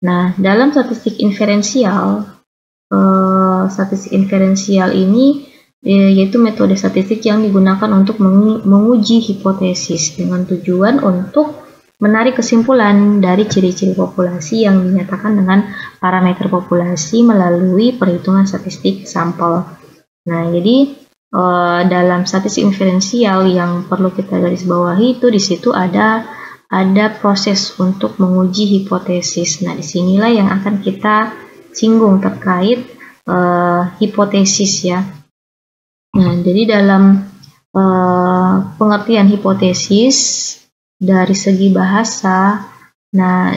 Nah, dalam statistik inferensial ini yaitu metode statistik yang digunakan untuk menguji hipotesis dengan tujuan untuk menarik kesimpulan dari ciri-ciri populasi yang dinyatakan dengan parameter populasi melalui perhitungan statistik sampel. Nah, jadi dalam statistik inferensial yang perlu kita garis bawahi itu di situ ada proses untuk menguji hipotesis. Nah, disinilah yang akan kita singgung terkait hipotesis ya. Nah, jadi dalam pengertian hipotesis dari segi bahasa, nah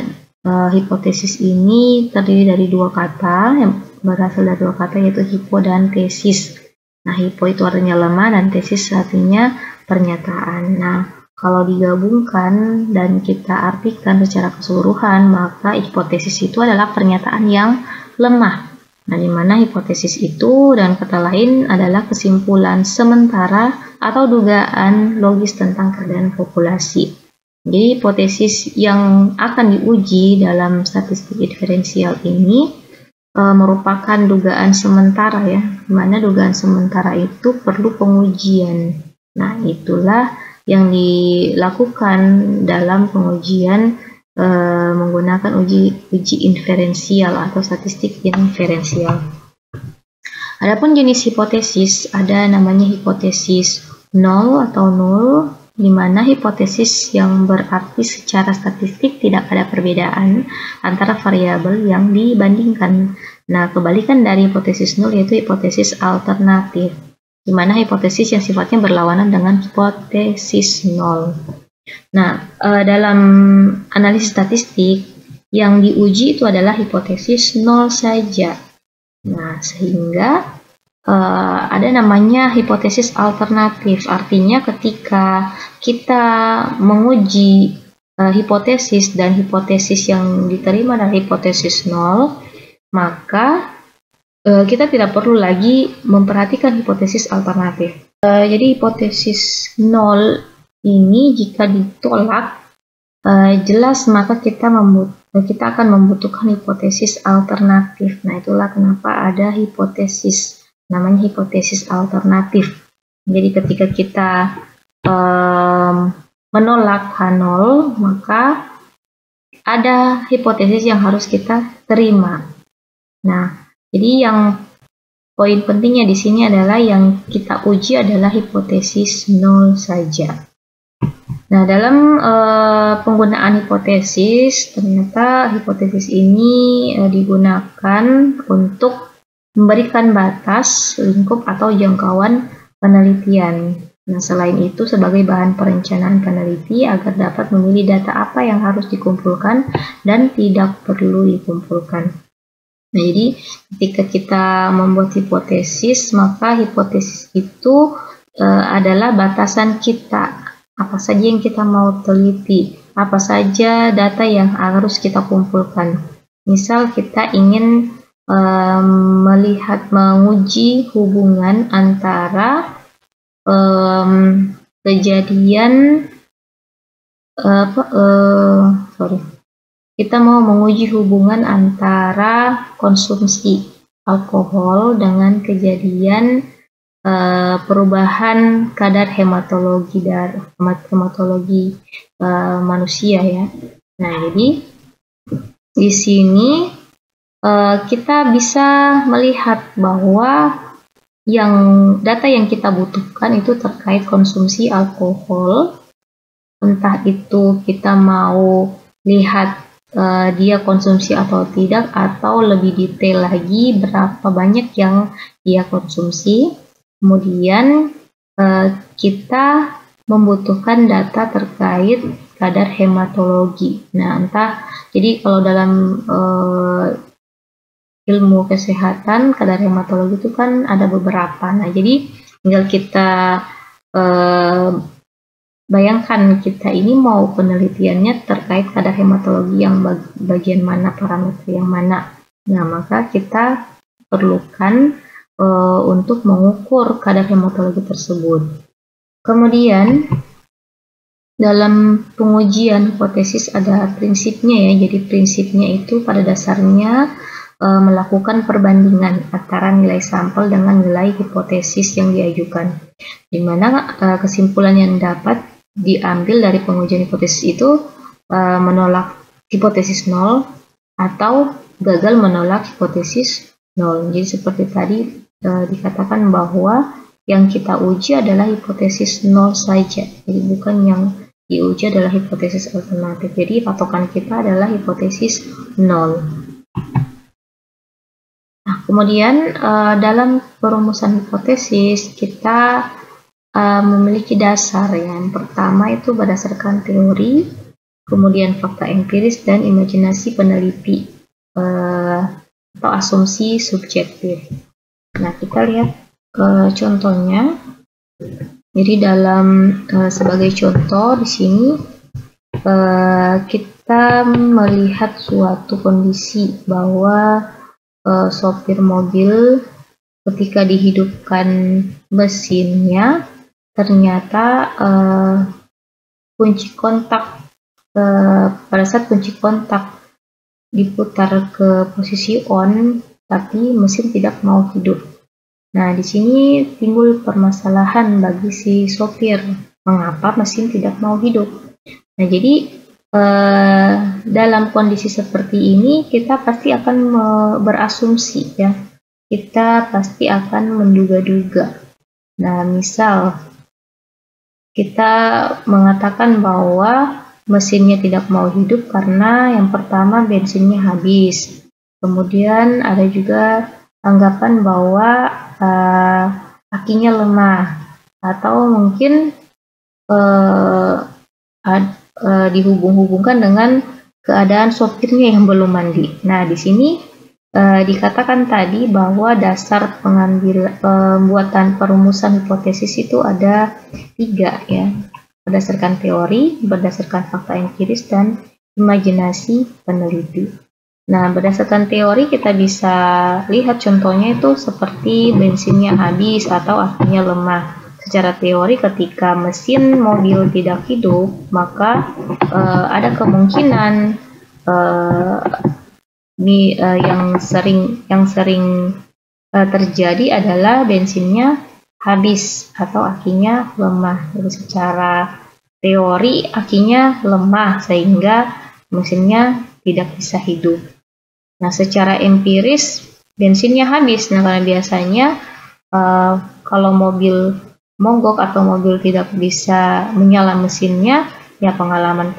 hipotesis ini terdiri dari dua kata yang berasal dari dua kata yaitu hipo dan tesis. Nah, hipo itu artinya lemah dan tesis artinya pernyataan. Nah, kalau digabungkan dan kita artikan secara keseluruhan, maka hipotesis itu adalah pernyataan yang lemah. Nah, di mana hipotesis itu dan kata lain adalah kesimpulan sementara atau dugaan logis tentang keadaan populasi. Jadi hipotesis yang akan diuji dalam statistik inferensial ini merupakan dugaan sementara ya, di mana dugaan sementara itu perlu pengujian. Nah, itulah yang dilakukan dalam pengujian menggunakan uji inferensial atau statistik inferensial. Adapun jenis hipotesis ada namanya hipotesis nol atau null, di mana hipotesis yang berarti secara statistik tidak ada perbedaan antara variabel yang dibandingkan. Nah, kebalikan dari hipotesis nol yaitu hipotesis alternatif, di mana hipotesis yang sifatnya berlawanan dengan hipotesis nol. Nah, dalam analisis statistik yang diuji itu adalah hipotesis nol saja. Nah, sehingga ada namanya hipotesis alternatif. Artinya ketika kita menguji hipotesis dan hipotesis yang diterima dari hipotesis nol, maka kita tidak perlu lagi memperhatikan hipotesis alternatif. Jadi hipotesis nol ini jika ditolak jelas maka kita akan membutuhkan hipotesis alternatif. Nah, itulah kenapa ada hipotesis namanya hipotesis alternatif. Jadi ketika kita menolak H0 maka ada hipotesis yang harus kita terima. Nah, jadi yang poin pentingnya di sini adalah yang kita uji adalah hipotesis nol saja. Nah, dalam penggunaan hipotesis, ternyata hipotesis ini digunakan untuk memberikan batas, lingkup, atau jangkauan penelitian. Nah, selain itu sebagai bahan perencanaan peneliti agar dapat memilih data apa yang harus dikumpulkan dan tidak perlu dikumpulkan. Nah, jadi ketika kita membuat hipotesis, maka hipotesis itu adalah batasan kita. Apa saja yang kita mau teliti, apa saja data yang harus kita kumpulkan. Misal kita ingin menguji hubungan antara kita mau menguji hubungan antara konsumsi alkohol dengan kejadian perubahan kadar hematologi manusia ya. Nah, jadi di sini kita bisa melihat bahwa data yang kita butuhkan itu terkait konsumsi alkohol, entah itu kita mau lihat dia konsumsi atau tidak, atau lebih detail lagi berapa banyak yang dia konsumsi. Kemudian kita membutuhkan data terkait kadar hematologi. Nah, jadi kalau dalam ilmu kesehatan kadar hematologi itu kan ada beberapa. Nah, jadi tinggal kita bayangkan kita ini mau penelitiannya terkait kadar hematologi yang bagian mana, parameter yang mana. Nah, maka kita perlukan untuk mengukur kadar hematologi tersebut. Kemudian Dalam pengujian hipotesis ada prinsipnya ya. Jadi prinsipnya itu pada dasarnya melakukan perbandingan antara nilai sampel dengan nilai hipotesis yang diajukan, di mana kesimpulan yang dapat diambil dari pengujian hipotesis itu menolak hipotesis nol atau gagal menolak hipotesis nol. Jadi seperti tadi dikatakan bahwa yang kita uji adalah hipotesis nol saja, jadi bukan yang diuji adalah hipotesis alternatif. Jadi patokan kita adalah hipotesis nol. Nah, kemudian dalam perumusan hipotesis kita memiliki dasar. Yang pertama itu berdasarkan teori, kemudian fakta empiris dan imajinasi peneliti atau asumsi subjektif. Nah, kita lihat contohnya. Jadi dalam sebagai contoh di sini kita melihat suatu kondisi bahwa sopir mobil ketika dihidupkan mesinnya ternyata kunci kontak pada saat kunci kontak diputar ke posisi on, tapi mesin tidak mau hidup. Nah, di sini timbul permasalahan bagi si sopir, mengapa mesin tidak mau hidup. Nah, jadi dalam kondisi seperti ini kita pasti akan berasumsi ya, kita pasti akan menduga-duga. Nah, misal kita mengatakan bahwa mesinnya tidak mau hidup karena yang pertama bensinnya habis, kemudian ada juga anggapan bahwa akinya lemah, atau mungkin dihubung-hubungkan dengan keadaan sopirnya yang belum mandi. Nah, di sini dikatakan tadi bahwa dasar pembuatan perumusan hipotesis itu ada 3 ya, berdasarkan teori, berdasarkan fakta empiris, dan imajinasi peneliti. Nah, berdasarkan teori kita bisa lihat contohnya itu seperti bensinnya habis atau akinya lemah. Secara teori ketika mesin mobil tidak hidup, maka ada kemungkinan yang sering terjadi adalah bensinnya habis atau akinya lemah. Jadi secara teori akinya lemah sehingga mesinnya tidak bisa hidup. Nah, secara empiris bensinnya habis. Nah, karena biasanya kalau mobil mogok atau mobil tidak bisa menyala mesinnya, ya pengalaman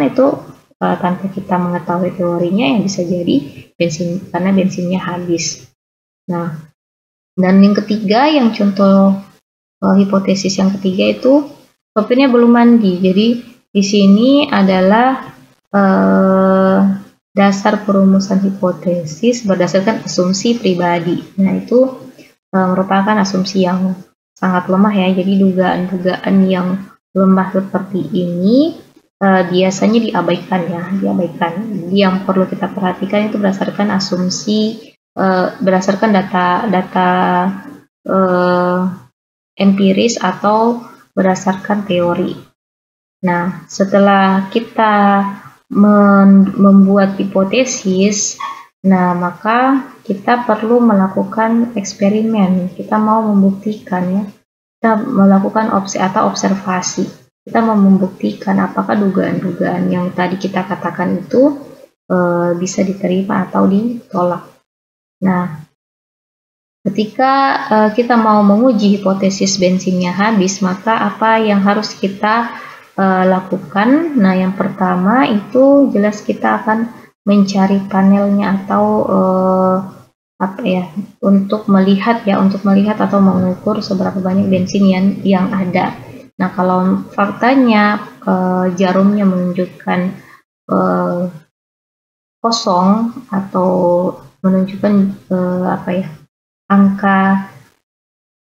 itu tanpa kita mengetahui teorinya yang bisa jadi karena bensinnya habis. Nah, dan yang ketiga, yang contoh hipotesis yang ketiga itu sopirnya belum mandi. Jadi di sini adalah dasar perumusan hipotesis berdasarkan asumsi pribadi. Nah, itu merupakan asumsi yang sangat lemah ya. Jadi dugaan-dugaan yang lemah seperti ini biasanya diabaikan ya, diabaikan. Jadi yang perlu kita perhatikan itu berdasarkan asumsi, berdasarkan data empiris atau berdasarkan teori. Nah, setelah kita membuat hipotesis, nah maka kita perlu melakukan eksperimen. Kita mau membuktikan ya, kita melakukan observasi. Kita mau membuktikan apakah dugaan-dugaan yang tadi kita katakan itu bisa diterima atau ditolak. Nah, ketika kita mau menguji hipotesis bensinnya habis, maka apa yang harus kita lakukan? Nah, yang pertama itu jelas kita akan mencari panelnya atau untuk melihat atau mengukur seberapa banyak bensin yang ada. Nah, kalau faktanya jarumnya menunjukkan kosong atau menunjukkan angka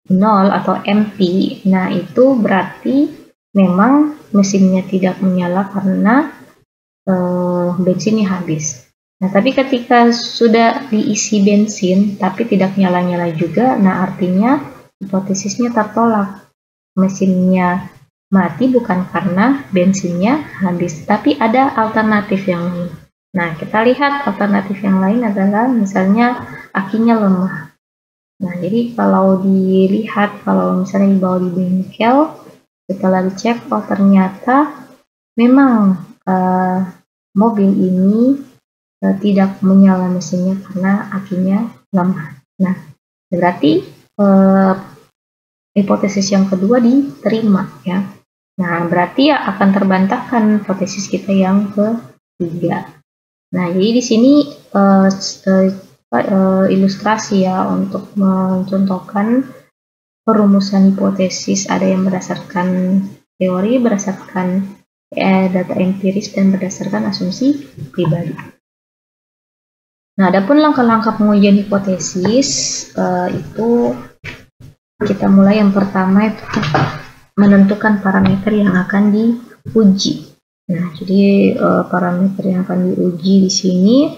0 atau empty, nah itu berarti memang mesinnya tidak menyala karena bensinnya habis. Nah, tapi ketika sudah diisi bensin tapi tidak nyala-nyala juga, nah artinya hipotesisnya tertolak. Mesinnya mati bukan karena bensinnya habis, tapi ada alternatif yang lain. Nah, kita lihat alternatif yang lain adalah misalnya akinya lemah. Nah, jadi kalau dilihat, kalau misalnya dibawa di bengkel, setelah dicek, oh ternyata memang mobil ini tidak menyala mesinnya karena akinya lemah. Nah, berarti hipotesis yang kedua diterima ya. Nah, berarti ya akan terbantahkan hipotesis kita yang ketiga. Nah, jadi di sini ilustrasi ya untuk mencontohkan perumusan hipotesis, ada yang berdasarkan teori, berdasarkan data empiris, dan berdasarkan asumsi pribadi. Nah, adapun langkah-langkah pengujian hipotesis itu kita mulai yang pertama itu menentukan parameter yang akan diuji. Nah, jadi parameter yang akan diuji di sini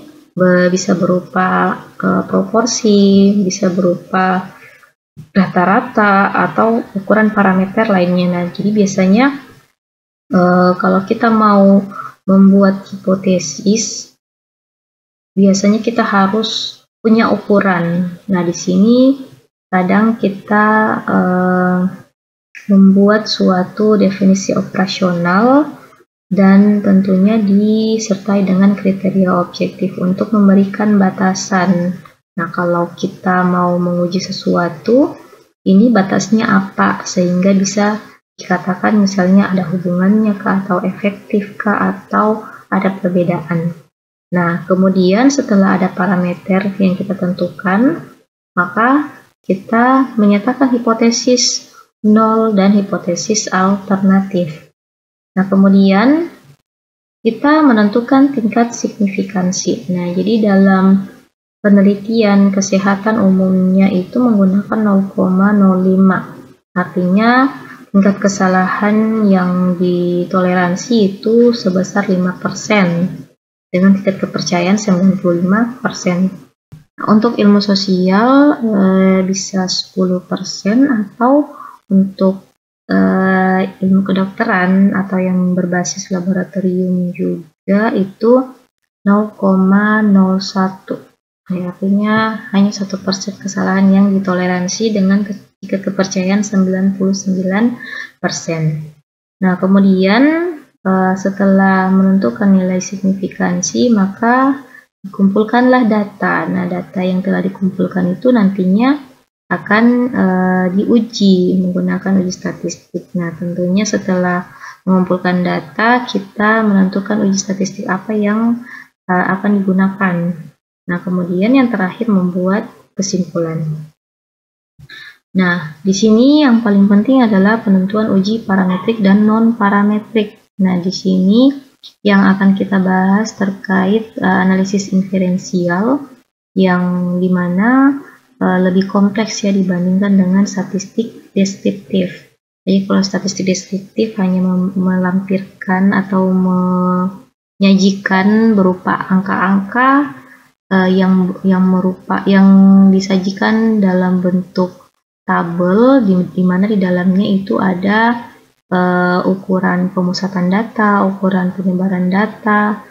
bisa berupa proporsi, bisa berupa rata-rata, atau ukuran parameter lainnya. Nah, jadi biasanya kalau kita mau membuat hipotesis, biasanya kita harus punya ukuran. Nah, di sini kadang kita membuat suatu definisi operasional dan tentunya disertai dengan kriteria objektif untuk memberikan batasan. Nah, kalau kita mau menguji sesuatu, ini batasnya apa sehingga bisa dikatakan misalnya ada hubungannya kah, atau efektif kah, atau ada perbedaan. Nah, kemudian setelah ada parameter yang kita tentukan, maka kita menyatakan hipotesis nol dan hipotesis alternatif. Nah, kemudian kita menentukan tingkat signifikansi. Nah, jadi dalam penelitian kesehatan umumnya itu menggunakan 0,05. Artinya tingkat kesalahan yang ditoleransi itu sebesar 5% dengan tingkat kepercayaan 95%. Nah, untuk ilmu sosial bisa 10%, atau untuk ilmu kedokteran atau yang berbasis laboratorium juga itu 0,01. Artinya hanya 1% kesalahan yang ditoleransi dengan tingkat kepercayaan 99%. Nah, kemudian setelah menentukan nilai signifikansi, maka dikumpulkanlah data. Nah, data yang telah dikumpulkan itu nantinya akan diuji menggunakan uji statistik. Nah, tentunya setelah mengumpulkan data, kita menentukan uji statistik apa yang akan digunakan. Nah, kemudian yang terakhir membuat kesimpulan. Nah, di sini yang paling penting adalah penentuan uji parametrik dan non-parametrik. Nah, di sini yang akan kita bahas terkait analisis inferensial, yang dimana lebih kompleks ya dibandingkan dengan statistik deskriptif. Jadi kalau statistik deskriptif hanya melampirkan atau menyajikan berupa angka-angka yang disajikan dalam bentuk tabel, di mana di dalamnya itu ada ukuran pemusatan data, ukuran penyebaran data.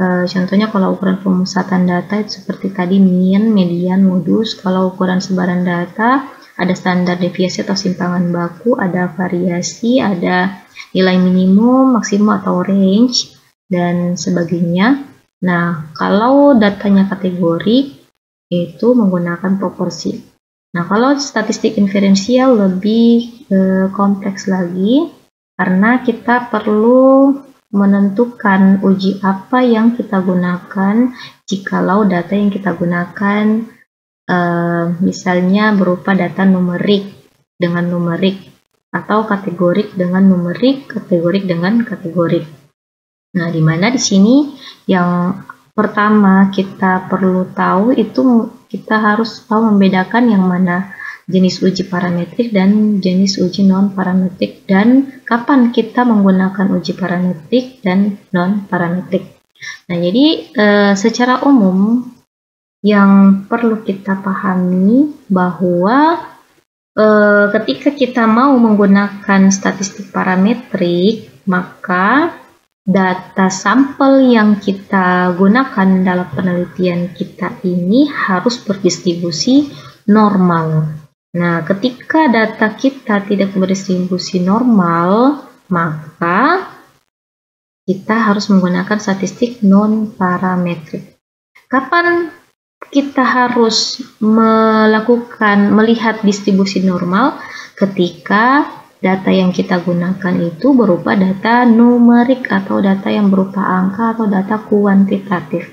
Contohnya kalau ukuran pemusatan data itu seperti tadi mean, median, modus. Kalau ukuran sebaran data ada standar deviasi atau simpangan baku, ada variasi, ada nilai minimum, maksimum atau range, dan sebagainya. Nah, kalau datanya kategori itu menggunakan proporsi. Nah, kalau statistik inferensial lebih kompleks lagi karena kita perlu menentukan uji apa yang kita gunakan jikalau data yang kita gunakan misalnya berupa data numerik dengan numerik, atau kategorik dengan numerik, kategorik dengan kategorik. Nah, di mana di sini yang pertama kita perlu tahu itu kita harus tahu membedakan yang mana jenis uji parametrik dan jenis uji non-parametrik, dan kapan kita menggunakan uji parametrik dan non-parametrik. Nah, jadi secara umum yang perlu kita pahami bahwa ketika kita mau menggunakan statistik parametrik, maka data sampel yang kita gunakan dalam penelitian kita ini harus berdistribusi normal. Nah, ketika data kita tidak berdistribusi normal, maka kita harus menggunakan statistik non-parametrik. Kapan kita harus melihat distribusi normal? Ketika data yang kita gunakan itu berupa data numerik atau data yang berupa angka atau data kuantitatif.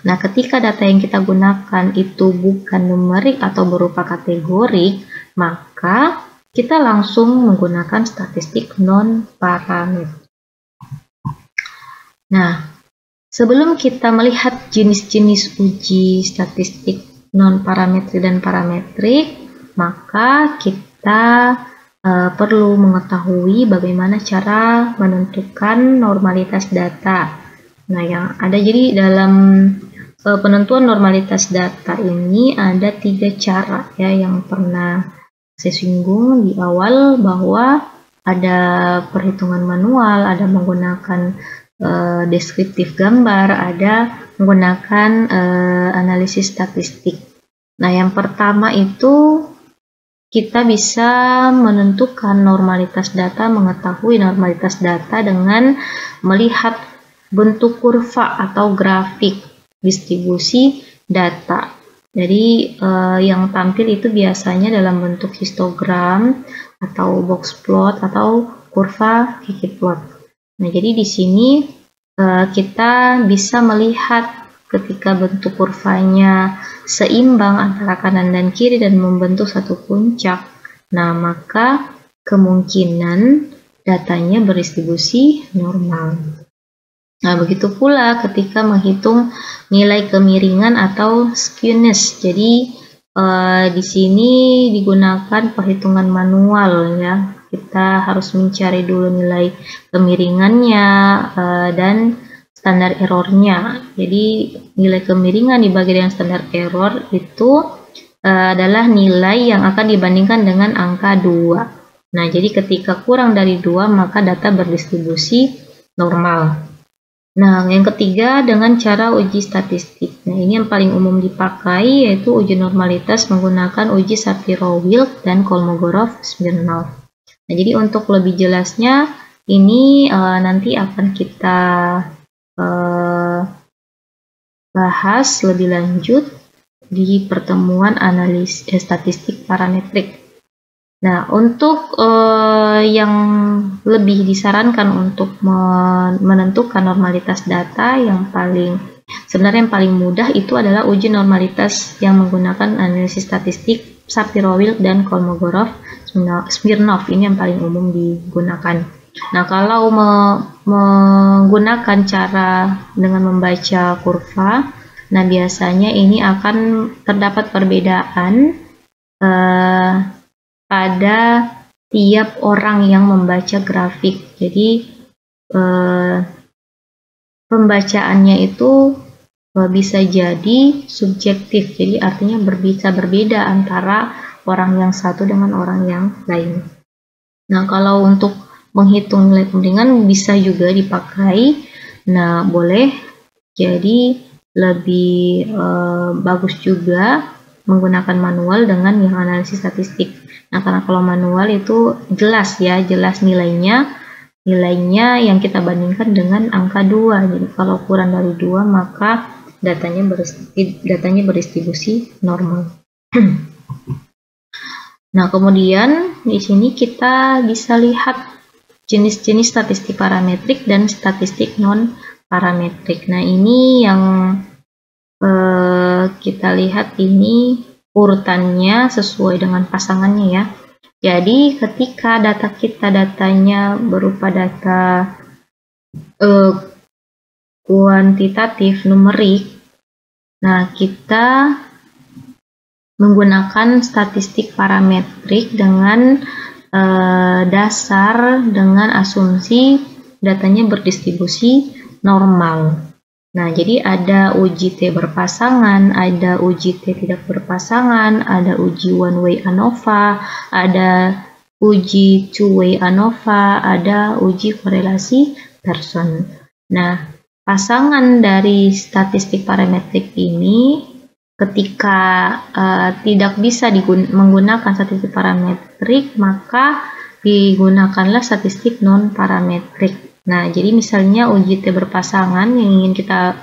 Nah, ketika data yang kita gunakan itu bukan numerik atau berupa kategorik, maka kita langsung menggunakan statistik non-parametrik. Nah, sebelum kita melihat jenis-jenis uji statistik non-parametrik dan parametrik, maka kita perlu mengetahui bagaimana cara menentukan normalitas data. Nah, yang ada jadi dalam penentuan normalitas data ini ada 3 cara ya yang pernah saya singgung di awal, bahwa ada perhitungan manual, ada menggunakan deskriptif gambar, ada menggunakan analisis statistik. Nah, yang pertama itu kita bisa menentukan normalitas data, mengetahui normalitas data dengan melihat bentuk kurva atau grafik distribusi data. Jadi yang tampil itu biasanya dalam bentuk histogram atau box plot atau kurva Kiki plot. Nah, jadi di sini kita bisa melihat ketika bentuk kurvanya seimbang antara kanan dan kiri dan membentuk satu puncak. Nah, maka kemungkinan datanya berdistribusi normal. Nah, begitu pula ketika menghitung nilai kemiringan atau skewness. Jadi di sini digunakan perhitungan manual ya. Kita harus mencari dulu nilai kemiringannya dan standar errornya. Jadi nilai kemiringan dibagi dengan standar error itu adalah nilai yang akan dibandingkan dengan angka 2. Nah, jadi ketika kurang dari 2 maka data berdistribusi normal. Nah, yang ketiga dengan cara uji statistik. Nah, ini yang paling umum dipakai yaitu uji normalitas menggunakan uji Shapiro-Wilk dan Kolmogorov-Smirnov. Nah, jadi untuk lebih jelasnya ini nanti akan kita bahas lebih lanjut di pertemuan analisis statistik parametrik. Nah, untuk yang lebih disarankan untuk menentukan normalitas data yang paling mudah itu adalah uji normalitas yang menggunakan analisis statistik Shapiro-Wilk dan Kolmogorov-Smirnov. Ini yang paling umum digunakan. Nah, kalau menggunakan cara dengan membaca kurva, nah biasanya ini akan terdapat perbedaan pada tiap orang yang membaca grafik. Jadi pembacaannya itu bisa jadi subjektif, jadi artinya bisa berbeda antara orang yang satu dengan orang yang lain. Nah, kalau untuk menghitung nilai kemiringan bisa juga dipakai. Nah, boleh jadi lebih bagus juga menggunakan manual dengan yang analisis statistik. Nah, karena kalau manual itu jelas ya, jelas nilainya yang kita bandingkan dengan angka 2. Jadi kalau kurang dari 2 maka datanya berdistribusi normal. Nah, kemudian di sini kita bisa lihat jenis-jenis statistik parametrik dan statistik non parametrik. Nah, ini yang kita lihat ini urutannya sesuai dengan pasangannya ya. Jadi ketika datanya berupa data kuantitatif numerik, nah kita menggunakan statistik parametrik dengan dasar dengan asumsi datanya berdistribusi normal. Nah, jadi ada uji T berpasangan, ada uji T tidak berpasangan, ada uji one-way ANOVA, ada uji two-way ANOVA, ada uji korelasi Pearson. Nah, pasangan dari statistik parametrik ini ketika tidak bisa menggunakan statistik parametrik, maka digunakanlah statistik non-parametrik. Nah, jadi misalnya uji T berpasangan yang ingin kita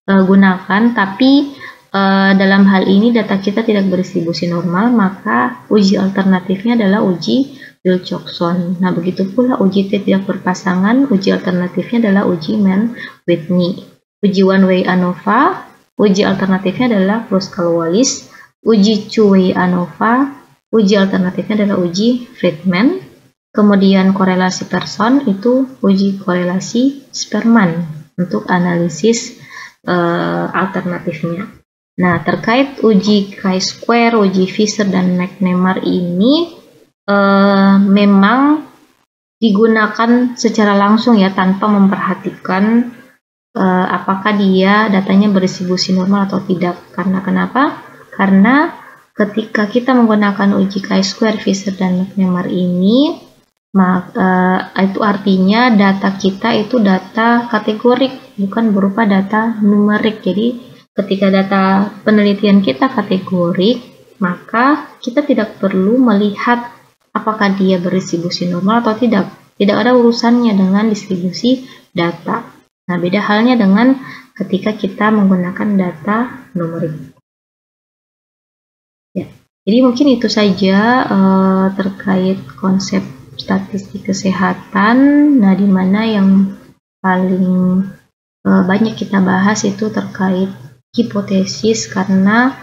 gunakan, tapi dalam hal ini data kita tidak berdistribusi normal, maka uji alternatifnya adalah uji Wilcoxon. Nah, begitu pula uji T tidak berpasangan, uji alternatifnya adalah uji Mann-Whitney. Uji one-way ANOVA, uji alternatifnya adalah Kruskal-Wallis. Uji two-way ANOVA, uji alternatifnya adalah uji Friedman. Kemudian korelasi Pearson itu uji korelasi Spearman untuk analisis alternatifnya. Nah, terkait uji chi-square, uji Fisher dan McNemar ini memang digunakan secara langsung ya, tanpa memperhatikan apakah dia datanya berdistribusi normal atau tidak. Karena kenapa? Karena ketika kita menggunakan uji chi-square, Fisher dan McNemar ini, maka itu artinya data kita itu data kategorik, bukan berupa data numerik. Jadi ketika data penelitian kita kategorik, maka kita tidak perlu melihat apakah dia berdistribusi normal atau tidak. Tidak ada urusannya dengan distribusi data. Nah, beda halnya dengan ketika kita menggunakan data numerik. Ya, jadi mungkin itu saja terkait konsep statistik kesehatan. Nah, di mana yang paling banyak kita bahas itu terkait hipotesis, karena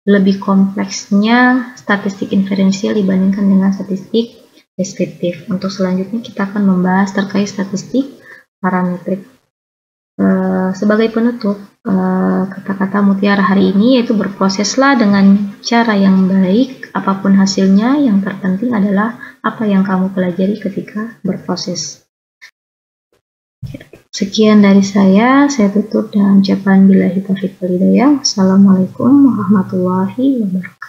lebih kompleksnya statistik inferensial dibandingkan dengan statistik deskriptif. Untuk selanjutnya kita akan membahas terkait statistik parametrik. Sebagai penutup, kata-kata mutiara hari ini yaitu berproseslah dengan cara yang baik, apapun hasilnya, yang terpenting adalah apa yang kamu pelajari ketika berproses. Sekian dari saya tutup dengan ucapan billahi taufiq wal hidayah. Wassalamualaikum warahmatullahi wabarakatuh.